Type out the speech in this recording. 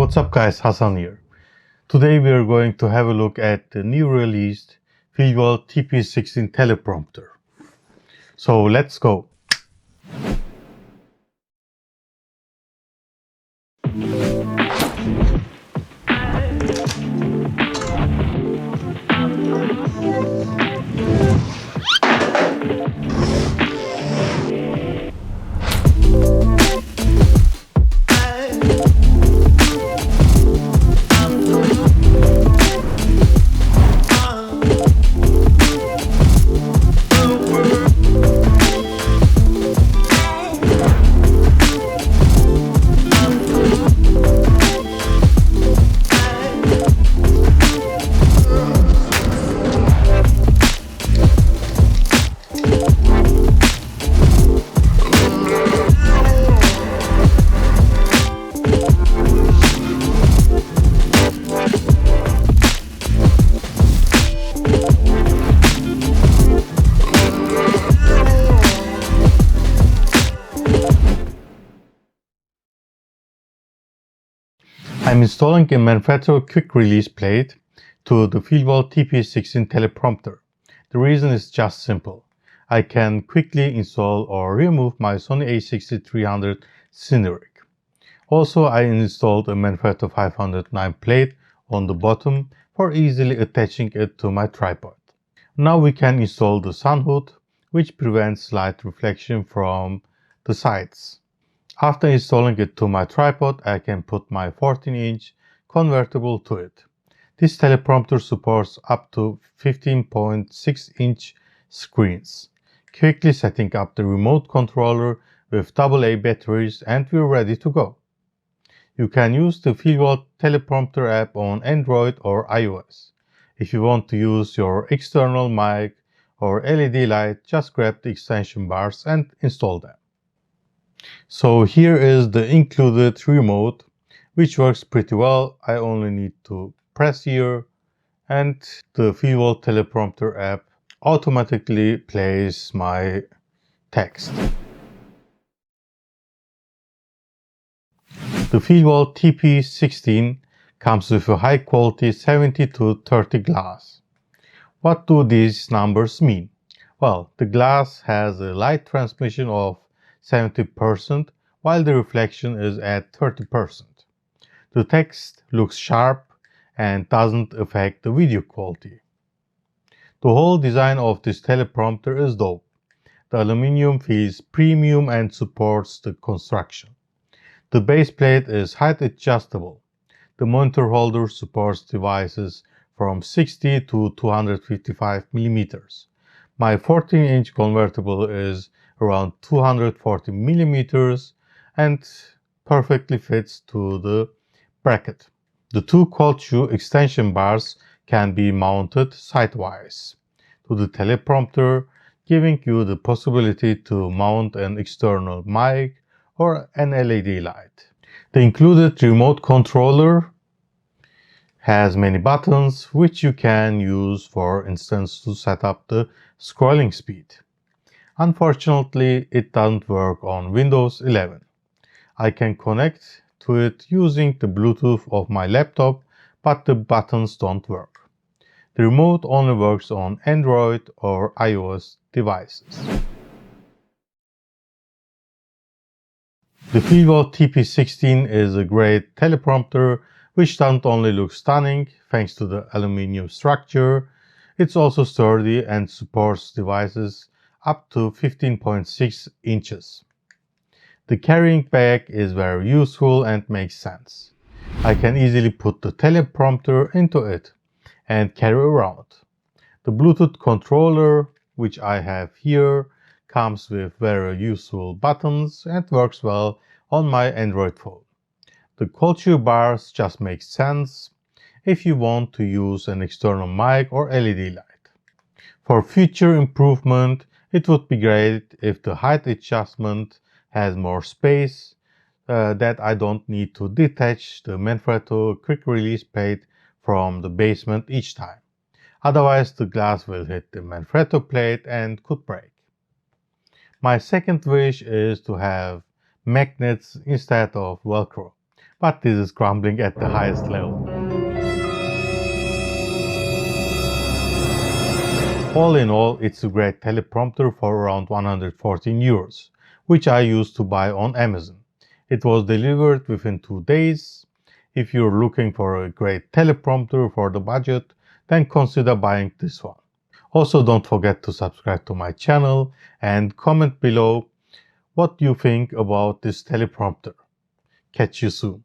What's up guys, Hasan here. Today we are going to have a look at the new released Feelworld TP16 Teleprompter. So let's go. I'm installing a manufacturer quick release plate to the Feelworld TP16 Teleprompter. The reason is just simple. I can quickly install or remove my Sony 𝗖𝗵𝗽𝗁𝗍𝗔 Also, I installed a manufacturer 509 plate on the bottom for easily attaching it to my tripod. Now we can install the sun hood, which prevents light reflection from the sides. After installing it to my tripod, I can put my 14-inch convertible to it. This teleprompter supports up to 15.6-inch screens. Quickly setting up the remote controller with AA batteries and we're ready to go. You can use the Feelworld teleprompter app on Android or iOS. If you want to use your external mic or LED light, just grab the extension bars and install them. So here is the included remote, which works pretty well. I only need to press here and the Feelworld teleprompter app automatically plays my text. The Feelworld TP16 comes with a high quality 70-30 glass. What do these numbers mean? Well, the glass has a light transmission of 70% while the reflection is at 30%. The text looks sharp and doesn't affect the video quality. The whole design of this teleprompter is dope. The aluminum feels premium and supports the construction. The base plate is height adjustable. The monitor holder supports devices from 60 to 255 millimeters. My 14-inch convertible is around 240 millimeters and perfectly fits to the bracket. The two cold shoe extension bars can be mounted sidewise to the teleprompter, giving you the possibility to mount an external mic or an LED light. The included remote controller has many buttons which you can use, for instance, to set up the scrolling speed. Unfortunately, it doesn't work on Windows 11. I can connect to it using the Bluetooth of my laptop, but the buttons don't work. The remote only works on Android or iOS devices. The Feelworld TP16 is a great teleprompter which doesn't only look stunning thanks to the aluminum structure, it's also sturdy and supports devices up to 15.6 inches. The carrying bag is very useful and makes sense. I can easily put the teleprompter into it and carry around. The Bluetooth controller, which I have here, comes with very useful buttons and works well on my Android phone. The cold shoe bars just make sense if you want to use an external mic or LED light. For future improvement, it would be great if the height adjustment has more space, that I don't need to detach the manufacturer quick release plate from the basement each time. Otherwise, the glass will hit the manufacturer plate and could break. My second wish is to have magnets instead of Velcro. but this is crumbling at the highest level. All in all, it's a great teleprompter for around 114 euros, which I used to buy on Amazon. It was delivered within 2 days. If you're looking for a great teleprompter for the budget, then consider buying this one. Also, don't forget to subscribe to my channel and comment below what you think about this teleprompter. Catch you soon.